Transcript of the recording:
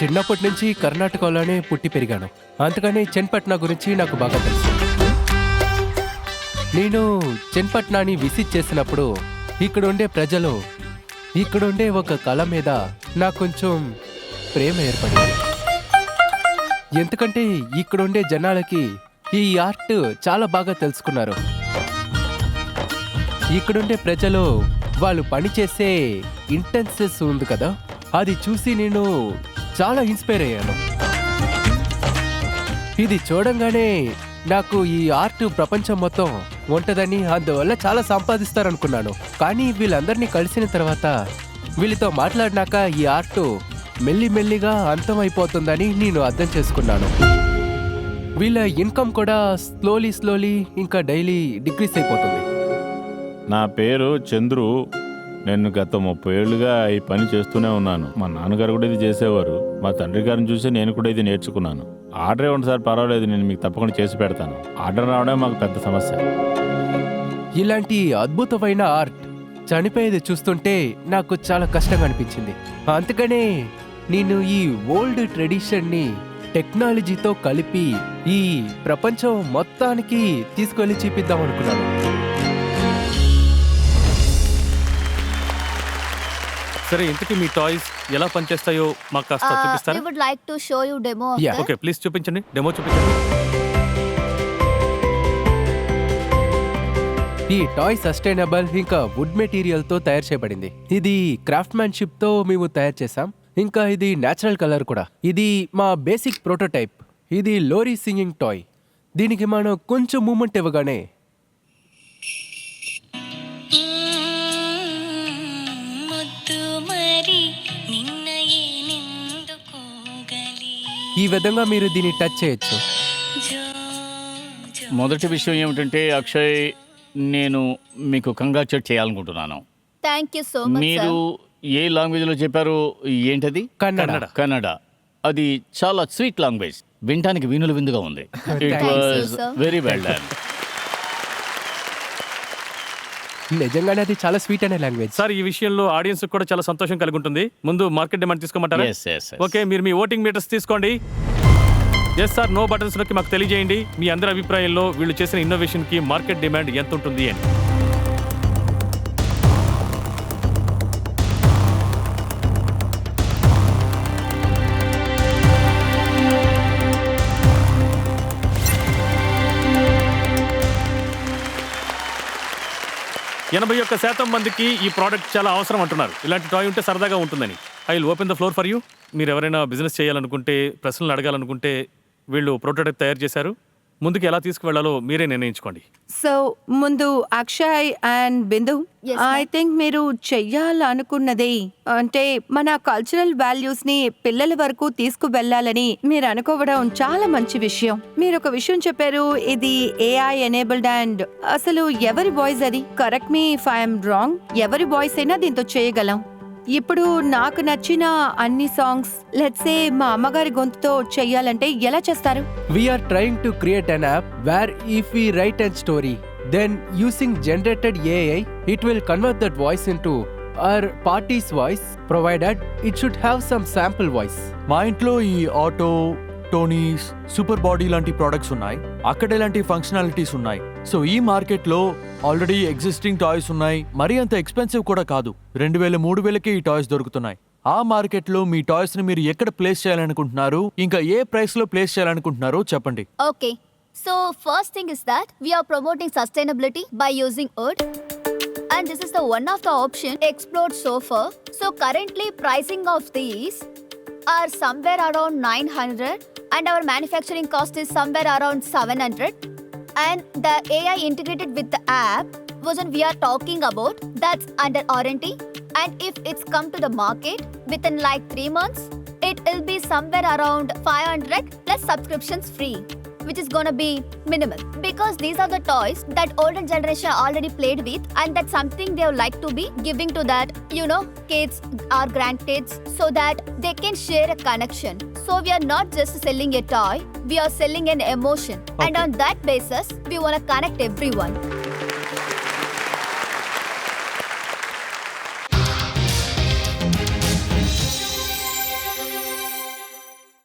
చిన్నప్పటి నుంచి కర్ణాటకలోనే పుట్టి పెరిగాను. అందుకని చెన్పట్నా గురించి నాకు బాగా తెలుసు. నేను చెన్పట్నాని విజిట్ చేసినప్పుడు ఇక్కడుండే ప్రజలు, ఇక్కడుండే ఒక కళ మీద నాకు కొంచెం ప్రేమ ఏర్పడింది. ఎందుకంటే ఇక్కడుండే జనాలకి ఈ ఆర్ట్ చాలా బాగా తెలుసుకున్నారు. ఇక్కడుండే ప్రజలు వాళ్ళు పనిచేసే ఇంటెన్సెస్ ఉంది కదా, అది చూసి నేను చాలా ఇన్స్పైర్ అయ్యాను. ఇది చూడంగానే నాకు ఈ ఆర్ట్ ప్రపంచం మొత్తం ఉంటుందని, అందువల్ల చాలా సంపాదిస్తారనుకున్నాను. కానీ వీళ్ళందరినీ కలిసిన తర్వాత, వీళ్ళతో మాట్లాడినాక ఈ ఆర్ట్ మెల్లిమెల్లిగా అంతమైపోతుందని నేను అర్థం చేసుకున్నాను. వీళ్ళ ఇన్కమ్ కూడా స్లోలీ ఇంకా డైలీ డిక్రీస్ అయిపోతుంది. నా పేరు చంద్రు. నేను గత 30 ఏళ్ళుగా ఈ పని చేస్తూనే ఉన్నాను. మా నాన్నగారు కూడా ఇది చేసేవారు. మా తండ్రి గారిని చూసి నేను కూడా ఇది నేర్చుకున్నాను. ఆర్డర్ ఇవ్వండి సార్, పర్వాలేదు, నేను మీకు తప్పకుండా చేసి పెడతాను. ఆర్డర్ రావడమే మాకు పెద్ద సమస్య. ఇలాంటి అద్భుతమైన ఆర్ట్ చనిపోయేది చూస్తుంటే నాకు చాలా కష్టంగా అనిపించింది. అందుకనే నేను ఈ ఓల్డ్ ట్రెడిషన్ని టెక్నాలజీతో కలిపి ఈ ప్రపంచం మొత్తానికి తీసుకెళ్లి చూపిద్దాం అనుకున్నాను. సరే, ఇంతకీ మీ టాయ్స్ ఎలా పనిచేస్తాయో మాకు కాస్త చూపిస్తారా? We would like to show you demo of that. Okay, please చూపించండి, డెమో చూపించండి. ఈ టాయ్ సస్టైనబుల్ ఇంకా వుడ్ మెటీరియల్ తో తయారు చేయబడింది. ఇది క్రాఫ్ట్‌మ్యాన్‌షిప్ తో మేము తయారు చేసాం. ఇంకా ఇది నేచురల్ కలర్ కూడా. ఇది మా బేసిక్ ప్రోటోటైప్. ఇది లోరీ సింగింగ్ టాయ్. దీనికి మనం కొంచెం మూమెంట్ ఇవ్వగానే ఈ విధంగా మీరు దీన్ని టచ్ చేయొచ్చు. మొదటి విషయం ఏమిటంటే, అక్షయ్, నేను మీకు కంగ్రాచులేట్ చేయాలనుకుంటున్నాను. Thank you so much, మీరు ఏ లాంగ్వేజ్ లో చెప్పారు? ఏంటది? కన్నడ. కన్నడ. అది చాలా స్వీట్ లాంగ్వేజ్. వినటానికి వీణుల విందుగా ఉంది. It was very well done. నిజంగానే అది చాలా స్వీట్ అనే లాంగ్వేజ్. సార్, ఈ విషయంలో ఆడియన్స్ కూడా చాలా సంతోషం కలిగి ఉంటుంది. ముందు మార్కెట్ డిమాండ్ తీసుకోమంటారా? ఓకే, మీరు మీ ఓటింగ్ మీటర్స్ తీసుకోండి. ఎస్ సార్, నో బటన్స్ నొక్కి మాకు తెలియజేయండి మీ అందరి అభిప్రాయంలో వీళ్ళు చేసిన ఇన్నోవేషన్ కి మార్కెట్ డిమాండ్ ఎంత ఉంటుంది అని. %81 మందికి ఈ ప్రోడక్ట్ చాలా అవసరం అంటున్నారు. ఇలాంటి టాయ్ ఉంటే సరదాగా ఉంటుందని. I will open the floor for you. మీరు ఎవరైనా బిజినెస్ చేయాలనుకుంటే, ప్రశ్నలు అడగాలనుకుంటే, వీళ్ళు ప్రోటోటైప్ తయారు చేశారు. ముందుకు ఎలా తీసుకువెళ్లాలో మీరే నిర్ణయించుకోండి. సో ముందు Akshay and Bindu, Yes, I think మీరు చెయ్యాలనుకున్నది అంటే మన కల్చరల్ వాల్యూస్ ని పిల్లల వరకు తీసుకువెళ్ళాలని మీరు అనుకోవడం చాలా మంచి విషయం. మీరు ఒక విషయం చెప్పారు, ఇది AI ఎనేబుల్డ్ అండ్ అసలు ఎవరి వాయిస్ అది? Correct me if I'm wrong. ఎవరి వాయిస్ అయినా దీంతో చేయగలం. ఇప్పుడు నాకు నచ్చిన అన్ని సాంగ్స్ లెట్స్ సే మా అమ్మగారి గొంతుతో చెయ్యాలంటే ఎలా చేస్తారు? We are trying to create an app where if we write a story, then using generated AI, it will convert that voice into our party's voice, provided it should have some sample voice. మా ఇంట్లో ఈ auto, Tony's, super body లాంటి products ఉన్నాయి. అక్కడ ఇలాంటి functionalities ఉన్నాయి. So ఈ మార్కెట్లో ఆల్రెడీ ఎగ్జిస్టింగ్ టాయ్స్ ఉన్నాయి. మరీ అంత ఎక్స్పెన్సివ్ కూడా కాదు. 2000, 3000కే ఈ టాయ్స్ దొరుకుతున్నాయి. ఆ మార్కెట్లో మీ టాయ్స్ ని మీరు ఎక్కడ ప్లేస్ చేయాలనుకుంటున్నారు, ఇంకా ఏ ప్రైస్ లో ప్లేస్ చేయాలనుకుంటున్నారో చెప్పండి. Okay. So first thing is that we are promoting sustainability by using wood. And this is the one of the option explored so far. So currently pricing of these are somewhere around 900 and our manufacturing cost is somewhere around 700. And the AI integrated with the app version we are talking about, that's under R&D. And if it's come to the market within like 3 months, it will be somewhere around 500 plus subscriptions free, which is gonna be minimal because these are the toys that older generation already played with, and that's something they would like to be giving to that, kids or grandkids so that they can share a connection. So we are not just selling a toy, we are selling an emotion. And on that basis, we wanna connect everyone.